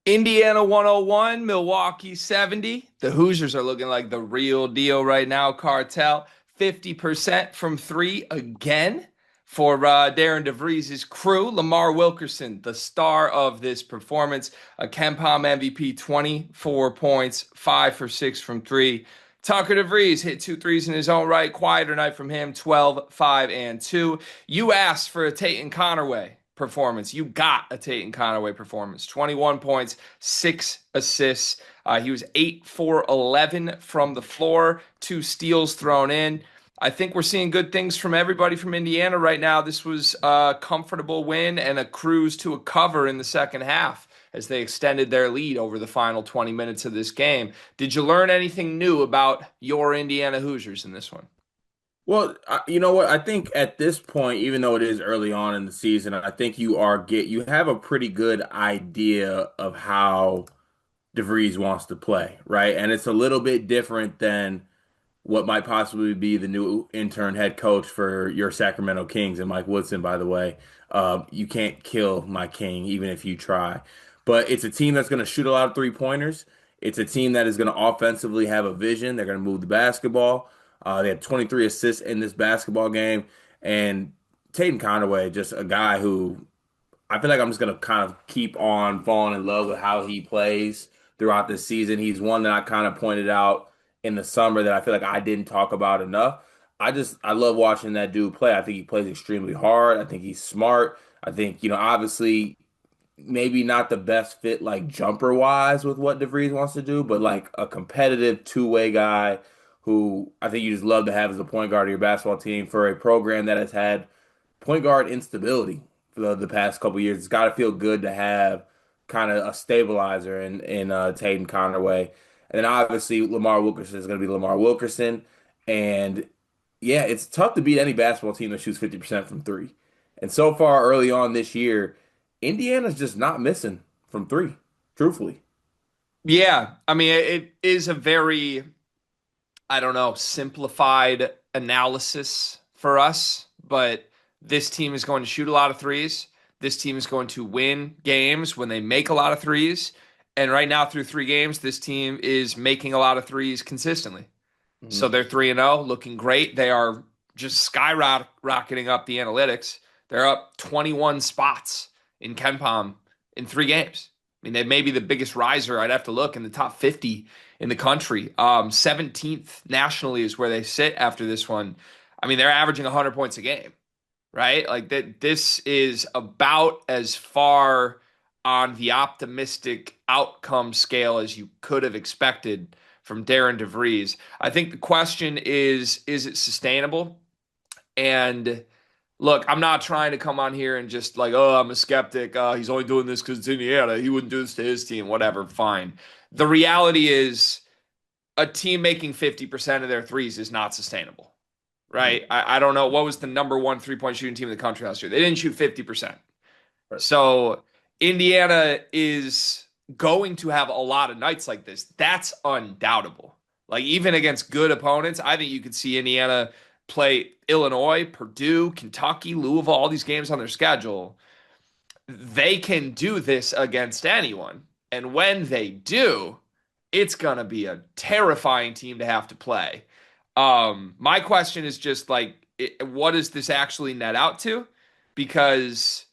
Indiana 101, Milwaukee 70. The Hoosiers are looking like the real deal right now. Cartel 50% from three again for Darren DeVries' crew. Lamar Wilkerson, the star of this performance, a KenPom MVP, 24 points, 5 for 6 from three. Tucker DeVries hit two threes in his own right. Quieter night from him, 12, 5, and 2. You asked for a Tate Connerway performance. You got a Tate Connerway performance. 21 points, 6 assists. He was 8 for 11 from the floor, 2 steals thrown in. I think we're seeing good things from everybody from Indiana right now. This was a comfortable win and a cruise to a cover in the second half as they extended their lead over the final 20 minutes of this game. Did you learn anything new about your Indiana Hoosiers in this one? Well, you know what? I think at this point, even though it is early on in the season, I think you have a pretty good idea of how DeVries wants to play, right? And it's a little bit different than what might possibly be the new intern head coach for your Sacramento Kings and Mike Woodson, by the way. You can't kill my king, even if you try. But it's a team that's going to shoot a lot of three-pointers. It's a team that is going to offensively have a vision. They're going to move the basketball. They had 23 assists in this basketball game. And Tatum Conaway, just a guy who I feel like I'm just going to kind of keep on falling in love with how he plays throughout this season. He's one that I kind of pointed out in the summer that I feel like I didn't talk about enough. I love watching that dude play. I think he plays extremely hard. I think he's smart. I think, obviously maybe not the best fit like jumper wise with what DeVries wants to do, but like a competitive two-way guy who I think you just love to have as a point guard of your basketball team for a program that has had point guard instability for the past couple years. It's got to feel good to have kind of a stabilizer in Tatum Connerway. And then obviously Lamar Wilkerson is going to be Lamar Wilkerson. And yeah, it's tough to beat any basketball team that shoots 50% from three. And so far early on this year, Indiana's just not missing from three, truthfully. Yeah, I mean, it is a very, I don't know, simplified analysis for us, but this team is going to shoot a lot of threes. This team is going to win games when they make a lot of threes. And right now, through 3 games, this team is making a lot of threes consistently. So Mhm. they're 3-0, looking great. They are just skyrocketing up the analytics. They're up 21 spots in KenPom in 3 games. I mean, they may be the biggest riser. I'd have to look in the top 50 in the country. 17th nationally is where they sit after this one. I mean, they're averaging 100 points a game, right? Like that. This is about as far on the optimistic outcome scale as you could have expected from Darren DeVries. I think the question is it sustainable? And look, I'm not trying to come on here and just like, oh, I'm a skeptic. He's only doing this because it's Indiana. He wouldn't do this to his team. Whatever, fine. The reality is a team making 50% of their threes is not sustainable, Mhm. right? I don't know. What was the number one three-point shooting team in the country last year? They didn't shoot 50%. Right. So Indiana is going to have a lot of nights like this. That's undoubtable. Like even against good opponents, I think you could see Indiana play Illinois, Purdue, Kentucky, Louisville, all these games on their schedule. They can do this against anyone. And when they do, it's going to be a terrifying team to have to play. My question is just like, what does this actually net out to? Because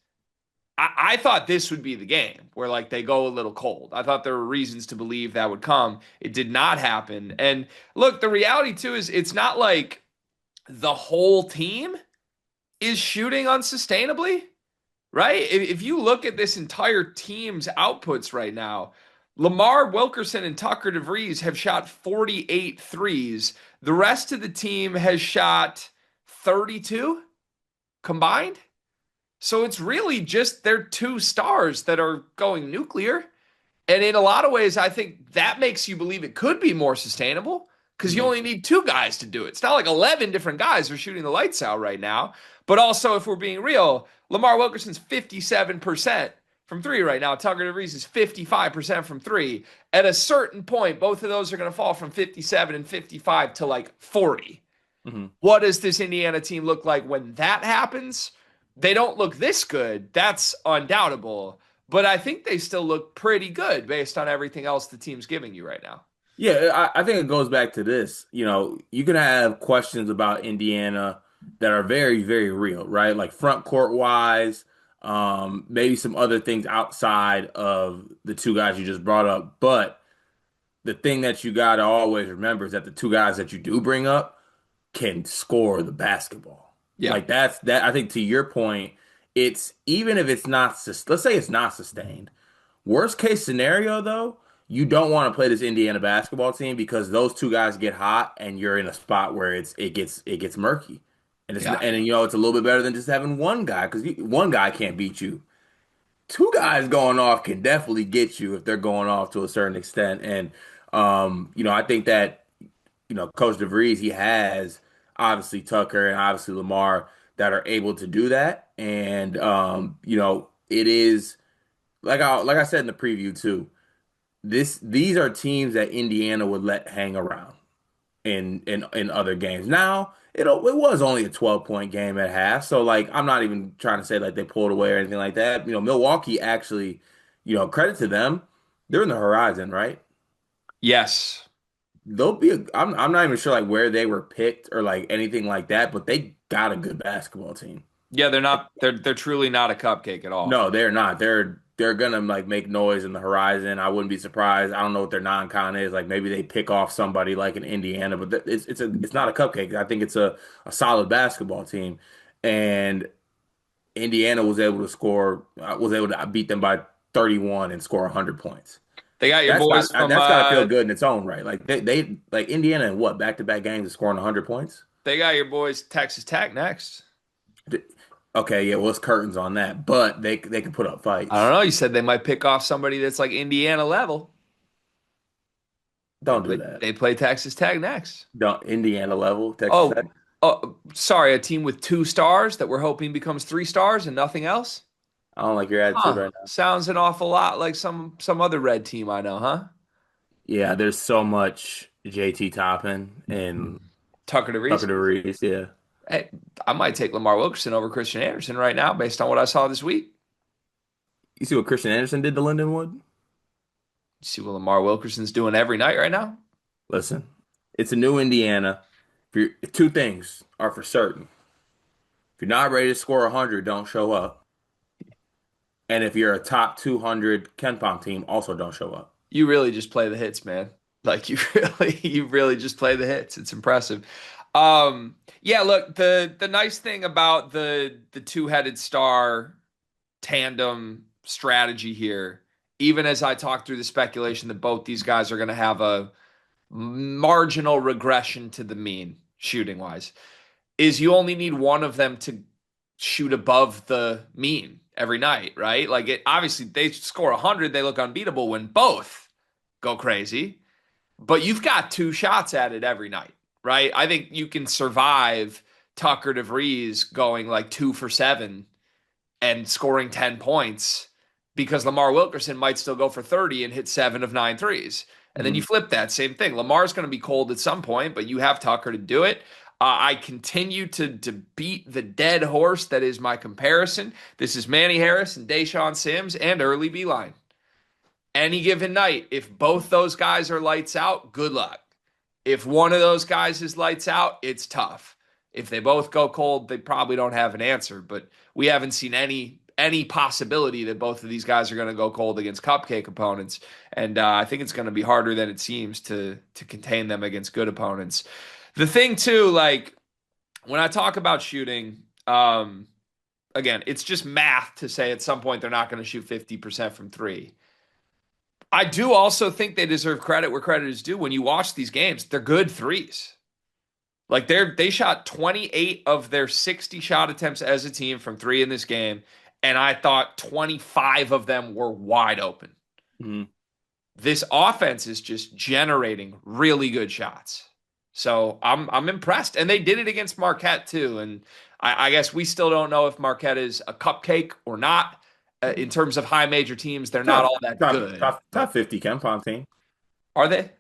I thought this would be the game where like they go a little cold. I thought there were reasons to believe that would come. It did not happen. And look, the reality too is it's not like the whole team is shooting unsustainably, right? If you look at this entire team's outputs right now, Lamar Wilkerson and Tucker DeVries have shot 48 threes. The rest of the team has shot 32 combined. So it's really just their 2 stars that are going nuclear. And in a lot of ways, I think that makes you believe it could be more sustainable because you Mhm. only need 2 guys to do it. It's not like 11 different guys are shooting the lights out right now. But also, if we're being real, Lamar Wilkerson's 57% from three right now. Tucker DeVries is 55% from three. At a certain point, both of those are going to fall from 57 and 55 to like 40. Mhm. What does this Indiana team look like when that happens? They don't look this good. That's undoubtable. but I think they still look pretty good based on everything else the team's giving you right now. Yeah, I think it goes back to this. You know, you can have questions about Indiana that are very, very real, right? Like front court wise, maybe some other things outside of the two guys you just brought up. But the thing that you got to always remember is that the two guys that you do bring up can score the basketball. Yeah. Like that's that. I think to your point, it's even if it's not, let's say it's not sustained. Worst case scenario, though, you don't want to play this Indiana basketball team because those two guys get hot and you're in a spot where it gets murky. Yeah. And you know it's a little bit better than just having one guy because one guy can't beat you. Two guys going off can definitely get you if they're going off to a certain extent. And you know, I think that Coach DeVries, he has obviously Tucker and obviously Lamar that are able to do that. And you know, it is like I said in the preview too. These are teams that Indiana would let hang around in other games. Now, it was only a 12-point game at half, so like I'm not even trying to say like they pulled away or anything like that. You know, Milwaukee actually, credit to them, they're in the horizon, right? Yes. I'm not even sure like where they were picked or like anything like that, but they got a good basketball team. Yeah, they're not they're truly not a cupcake at all. No, they're not. They're gonna like make noise in the horizon. I wouldn't be surprised. I don't know what their non-con is. Like maybe they pick off somebody like in Indiana, but it's not a cupcake. I think it's a solid basketball team, and Indiana was able to beat them by 31 and score 100 points. They got your boys from That's got to feel good in its own right. Like they like Indiana in what back-to-back games is scoring 100 points. they got your boys Texas Tech next. Okay, yeah, well, it's curtains on that, but they can put up I don't fights. know. You said they might pick off somebody that's like Indiana level. They Don't do play that. they play Texas Tech next. Don't Indiana level, Texas Tech. Oh, oh, sorry, a team with two stars that we're hoping becomes three stars and nothing else? I don't like your attitude Huh. right now. Sounds an awful lot like some other red team I know, huh? Yeah, there's so much JT Toppin and Tucker Tucker DeVries. DeVries. Yeah, Hey, I might take Lamar Wilkerson over Christian Anderson right now based on what I saw this week. you see what Christian Anderson did to Lindenwood? You see what Lamar Wilkerson's doing every night right now? Listen, it's a new Indiana. Two things are for certain. If you're not ready to score 100, don't show up. And if you're a top 200 Ken Pom team, also don't show up. You really just play the hits, man. Like you really just play the hits. It's impressive. Yeah, look, the nice thing about the two-headed star tandem strategy here, even as I talk through the speculation that both these guys are going to have a marginal regression to the mean shooting wise, is you only need one of them to shoot above the mean every night, right? Like it obviously they score 100, they look unbeatable when both go crazy, but you've got two shots at it every night, right? I think you can survive Tucker DeVries going like 2 for 7 and scoring 10 points because Lamar Wilkerson might still go for 30 and hit 7 of 9 threes. And then you Mhm. flip that same thing. Lamar's going to be cold at some point, but you have Tucker to do it. I continue to beat the dead horse that is my comparison. This is Manny Harris and Deshaun Sims and Early Beeline. Any given night, if both those guys are lights out, good luck. If one of those guys is lights out, it's tough. If they both go cold, they probably don't have an answer. But we haven't seen any possibility that both of these guys are going to go cold against cupcake opponents. And I think it's going to be harder than it seems to contain them against good opponents. The thing too, like when I talk about shooting, again, it's just math to say at some point they're not going to shoot 50% from three. I do also think they deserve credit where credit is due. When you watch these games, they're good threes. Like they shot 28 of their 60 shot attempts as a team from three in this game, and I thought 25 of them were wide open. Mhm. This offense is just generating really good shots. So I'm impressed. And they did it against Marquette too. And I guess we still don't know if Marquette is a cupcake or not. In terms of high major teams, they're not Top all that good. top But 50 Ken Pom team. are they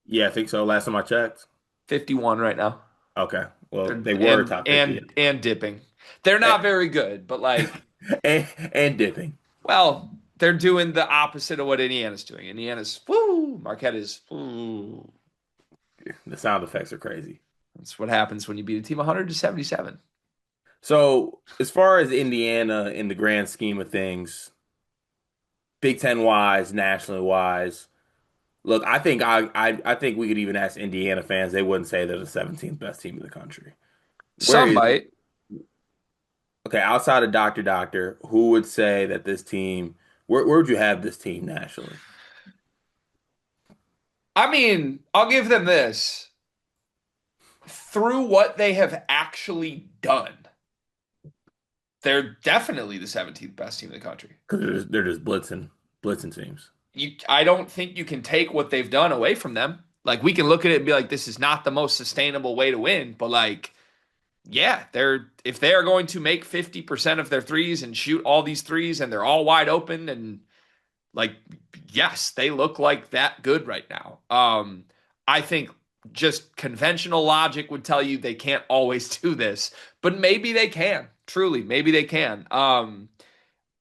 Yeah, I think so. Last time I checked. 51 right now? Okay, well they were And top 50 and dipping. They're and, not very good, but like, and dipping. well, They're doing the opposite of what Indiana's doing. Indiana's woo, Marquette is woo. The sound effects are crazy. That's what happens when you beat a team 100-77. So, as far as Indiana in the grand scheme of things, Big Ten wise, nationally wise, look, I think we could even ask Indiana fans; they wouldn't say they're the 17th best team in the country. Where Some is might. okay outside of Doctor? Who would say that this team? Where would you have this team nationally? I mean, I'll give them this. Through what they have actually done, they're definitely the 17th best team in the country. Because they're just blitzing teams. I don't think you can take what they've done away from them. Like we can look at it and be like, this is not the most sustainable way to win, but like, yeah, they're if they are going to make 50% of their threes and shoot all these threes and they're all wide open and like, yes, they look like that good right now. I think just conventional logic would tell you they can't always do this, but maybe they can. Truly, maybe they can.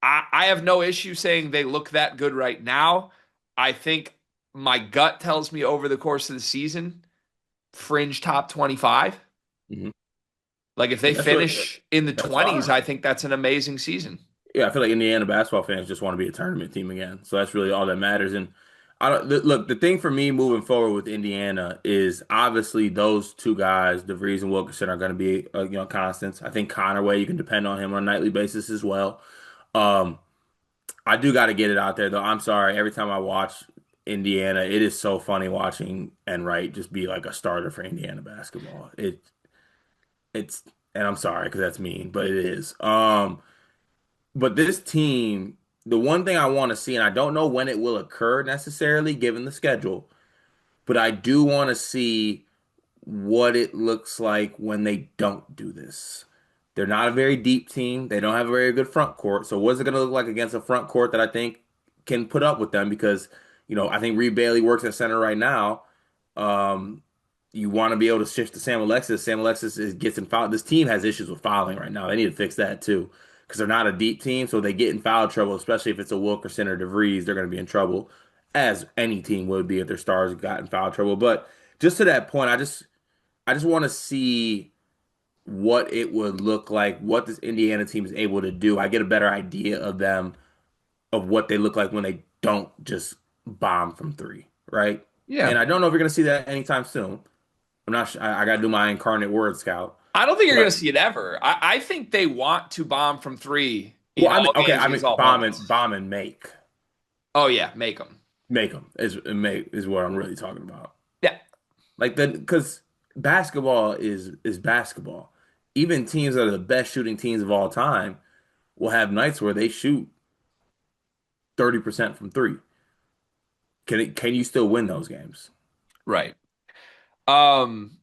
I have no issue saying they look that good right now. I think my gut tells me over the course of the season, fringe top 25. Hmm. Like if they And finish in the that's 20s, fine. I think that's an amazing season. Yeah, I feel like Indiana basketball fans just want to be a tournament team again. So that's really all that matters. And look, the thing for me moving forward with Indiana is obviously those two guys, DeVries and Wilkerson, are going to be constants. I think Conaway, you can depend on him on a nightly basis as well. Um, I do got to get it out there though. I'm sorry, every time I watch Indiana, it is so funny watching Enright just be like a starter for Indiana basketball. It's and I'm sorry because that's mean, but it is. But this team, the one thing I want to see, and I don't know when it will occur necessarily given the schedule, but I do want to see what it looks like when they don't do this. They're not a very deep team. They don't have a very good front court. So what's it going to look like against a front court that I think can put up with them? Because, I think Reed Bailey works at center right now. Um, you want to be able to shift to Sam Alexis. Sam Alexis gets in foul. This team has issues with fouling right now. They need to fix that too because they're not a deep team. So they get in foul trouble, especially if it's a Wilkerson or DeVries, they're going to be in trouble, as any team would be if their stars got in foul trouble. But just to that point, I just want to see what it would look like, what this Indiana team is able to do. I get a better idea of them, of what they look like when they don't just bomb from three, right? And Yeah. I don't know if you're going to see that anytime soon. I'm not sure. I got to do my incarnate word scout. I don't think you're going to But, see it ever. I think they want to bomb from three well, in I mean, all okay, games I mean, against all opponents. bomb and Oh, yeah, make them. make them is what I'm really talking about. Yeah, Like because basketball is basketball. Even teams that are the best shooting teams of all time will have nights where they shoot 30% from three. Can you still win those games? right. Um,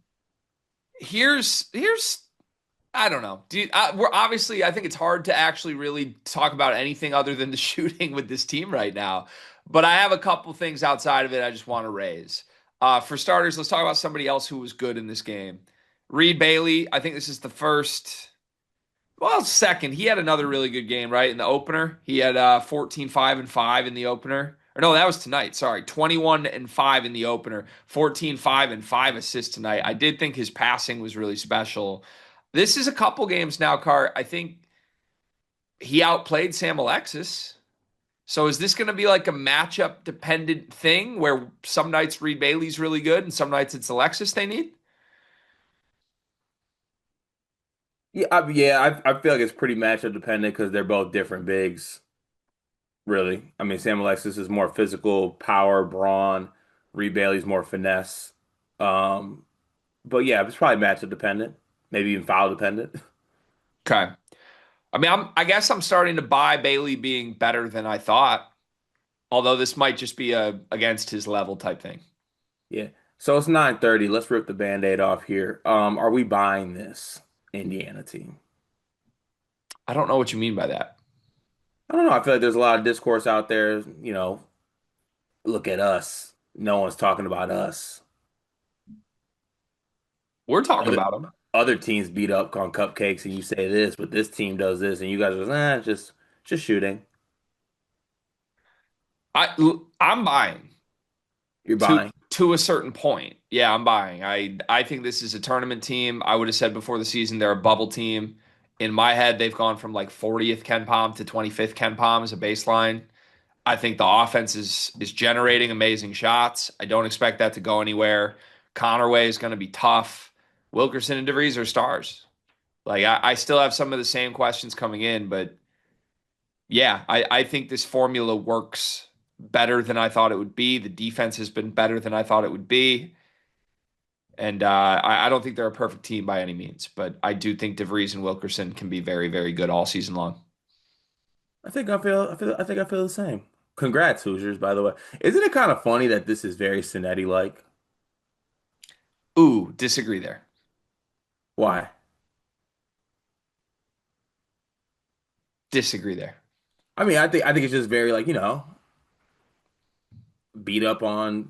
here's I don't know. We're obviously, I think it's hard to actually really talk about anything other than the shooting with this team right now. But I have a couple things outside of it I just want to raise. For starters, let's talk about somebody else who was good in this game. Reed Bailey, I think this is the first, well, second. He had another really good game, right? In the opener. He had 14, 5, and 5 in the opener. Or no, that was tonight. Sorry. 21 and 5 in the opener. 14, 5, and 5 assists tonight. I did think his passing was really special. This is a couple games now, Cart. I think he outplayed Sam Alexis. So is this going to be like a matchup dependent thing where some nights Reed Bailey's really good and some nights it's Alexis they need? Yeah, I feel like it's pretty matchup dependent because they're both different bigs, really. I mean, Sam Alexis is more physical, power, brawn. Reed Bailey's more finesse. Um, but yeah, it's probably matchup dependent, maybe even foul dependent. Okay. I mean, I guess I'm starting to buy Bailey being better than I thought. Although this might just be a against his level type thing. Yeah. So it's 9:30. Let's rip the Band-Aid off here. Are we buying this Indiana team? I don't know what you mean by that. I don't know. I feel like there's a lot of discourse out there, look at us. No one's talking about us. We're talking Other about him. other teams beat up on cupcakes and you say this, but this team does this and you guys are just shooting. I'm buying You're to buying. to a certain point. Yeah, I'm buying. I think this is a tournament team. I would have said before the season they're a bubble team. In my head, they've gone from like 40th Ken Palm to 25th Ken Palm as a baseline. I think the offense is generating amazing shots. I don't expect that to go anywhere. Connerway is going to be tough. Wilkerson and DeVries are stars. Like I still have some of the same questions coming in, but yeah, I think this formula works better than I thought it would be. The defense has been better than I thought it would be. And I don't think they're a perfect team by any means, but I do think DeVries and Wilkerson can be very, very good all season long. I think I feel the same. Congrats, Hoosiers, by the way. Isn't it kind of funny that this is very Cincinnati-like? Ooh, disagree there. Why? Disagree there. I mean, I think it's just very like, beat up on,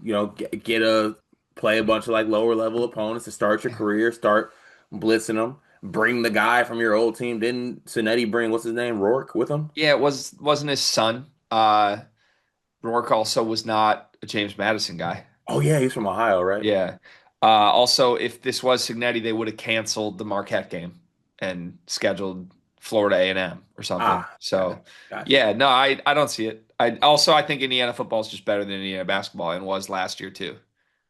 get a play a bunch of like lower level opponents to start your career, start blitzing them, bring the guy from your old team. Didn't Cincinnati bring what's his name, Rourke, with him? Yeah, it wasn't his son. Rourke also was not a James Madison guy. Oh yeah, he's from Ohio, right? Yeah. Also, if this was Signetti, they would have canceled the Marquette game and scheduled Florida A&M or something. Ah, So, gotcha. yeah, no, I don't see it. I think Indiana football is just better than Indiana basketball and was last year too.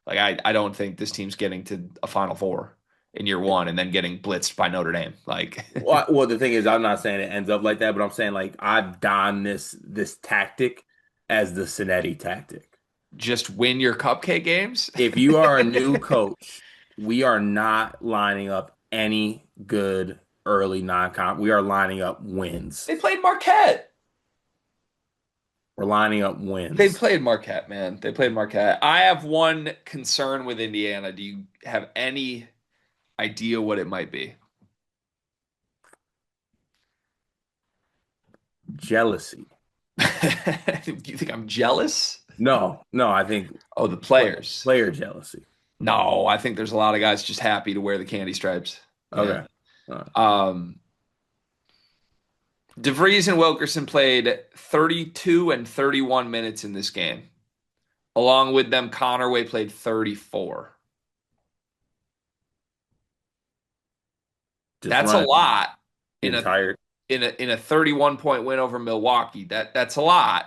Like I don't think this team's getting to a Final Four in year one and then getting blitzed by Notre Dame. Like Well, the thing is, I'm not saying it ends up like that, but I'm saying like I don this tactic as the Cincinnati tactic. just win your cupcake games. If you are a new coach, we are not lining up any good early non-comp. We are lining up wins. They played Marquette. We're lining up They wins. played Marquette, man. They played Marquette. I have one concern with Indiana. Do you have any idea what it might be? Jealousy. Do you think I'm jealous? No, no, I think Oh, the players. player jealousy. No, I think there's a lot of guys just happy to wear the candy stripes. Yeah. Okay. All right. Um, DeVries and Wilkerson played 32 and 31 minutes in this game. Along with them, Connerway played 34. Just That's a run lot the in a entire. in a 31 point win over Milwaukee. That's a lot.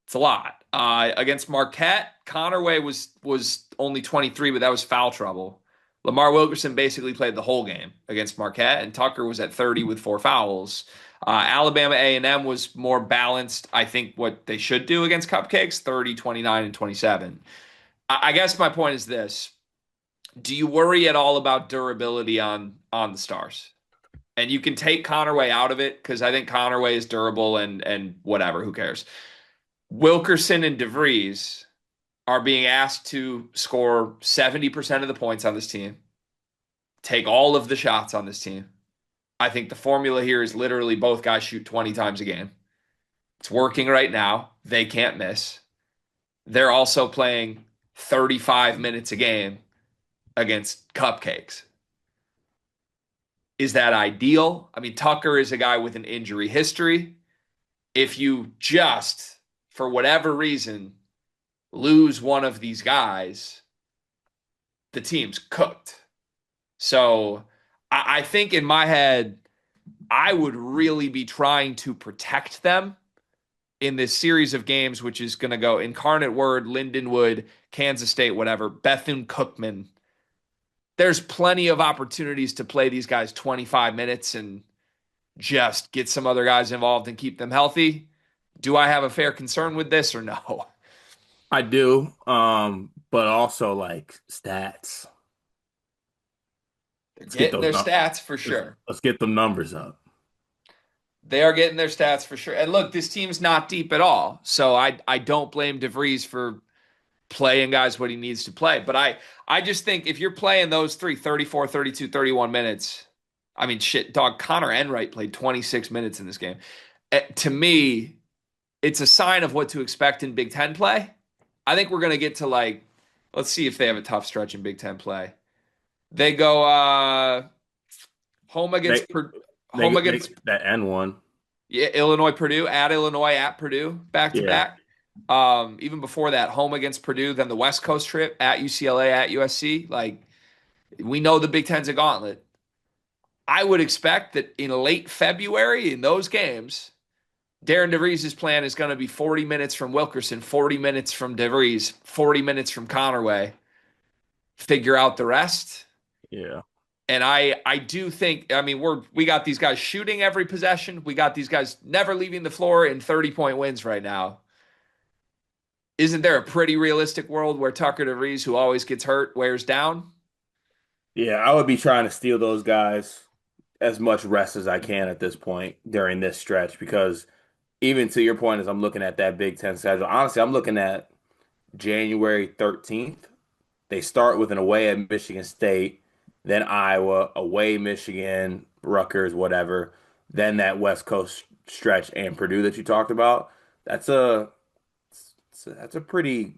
It's a lot. Against Marquette, Connerway was only 23, but that was foul trouble. Lamar Wilkerson basically played the whole game against Marquette, and Tucker was at 30 with four fouls. Alabama A&M was more balanced. I think what they should do against Cupcakes, 30, 29, and 27. I guess my point is this. Do you worry at all about durability on the Stars? And you can take Connerway out of it because I think Connerway is durable and whatever, who cares? Wilkerson and DeVries are being asked to score 70% of the points on this team, take all of the shots on this team. I think the formula here is literally both guys shoot 20 times a game. It's working right now. They can't miss. They're also playing 35 minutes a game against Cupcakes. Is that ideal? I mean, Tucker is a guy with an injury history. If you just, for whatever reason, lose one of these guys, the team's cooked. So I think in my head, I would really be trying to protect them in this series of games, which is going to go Incarnate Word, Lindenwood, Kansas State, whatever, Bethune Cookman. There's plenty of opportunities to play these guys 25 minutes and just get some other guys involved and keep them healthy. Do I have a fair concern with this or no? I do, but also like stats. They're Let's get getting those. their stats for sure. Let's get them numbers up. They are getting their stats for sure. And look, this team's not deep at all. So I don't blame DeVries for playing guys what he needs to play. But I just think if you're playing those three, 34, 32, 31 minutes, I mean, shit, dog, Connor Enright played 26 minutes in this game. To me, it's a sign of what to expect in Big Ten play. I think we're going to get to like, let's see if they have a tough stretch in Big Ten play. They go home They against they home they against that N one. Yeah, Illinois, Purdue, at Illinois, at Purdue, back to Yeah. back. Even before that, home against Purdue, then the West Coast trip at UCLA, at USC. Like we know the Big Ten's a gauntlet. I would expect that in late February in those games, Darren DeVries' plan is going to be 40 minutes from Wilkerson, 40 minutes from DeVries, 40 minutes from Connerway. Figure out the rest. Yeah. And I do think, I mean, we got these guys shooting every possession. We got these guys never leaving the floor in 30-point wins right now. Isn't there a pretty realistic world where Tucker DeVries, who always gets hurt, wears down? Yeah, I would be trying to steal those guys as much rest as I can at this point during this stretch because even to your point, as I'm looking at that Big Ten schedule, honestly, I'm looking at January 13th. They start with an away at Michigan State, then Iowa, away Michigan, Rutgers, whatever, then that West Coast stretch and Purdue that you talked about. That's a that's a pretty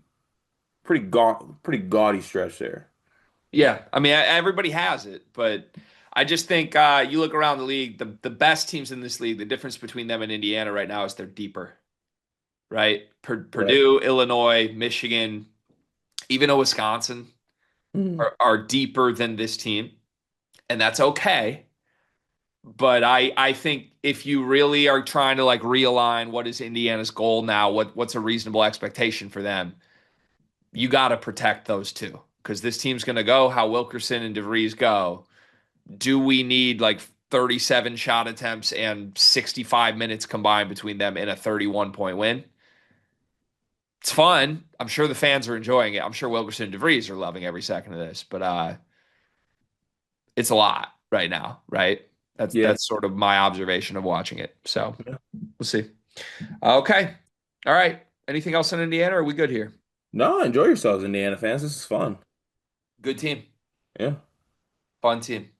gaudy stretch there. Yeah, I mean, everybody has it, but I just think you look around the league, the best teams in this league, the difference between them and Indiana right now is they're deeper, right? Right. Purdue, Illinois, Michigan, even a Wisconsin Mm. are deeper than this team, and that's okay. But I think if you really are trying to like realign what is Indiana's goal now, what's a reasonable expectation for them, you got to protect those two because this team's going to go how Wilkerson and DeVries go. Do we need like 37 shot attempts and 65 minutes combined between them in a 31-point win? It's fun. I'm sure the fans are enjoying it. I'm sure Wilkerson and DeVries are loving every second of this, but it's a lot right now, right? That's Yeah. that's sort of my observation of watching it. So we'll see. Okay. All right. Anything else on Indiana? Or are we good here? No, enjoy yourselves, Indiana fans. This is fun. Good team. Yeah. Fun team.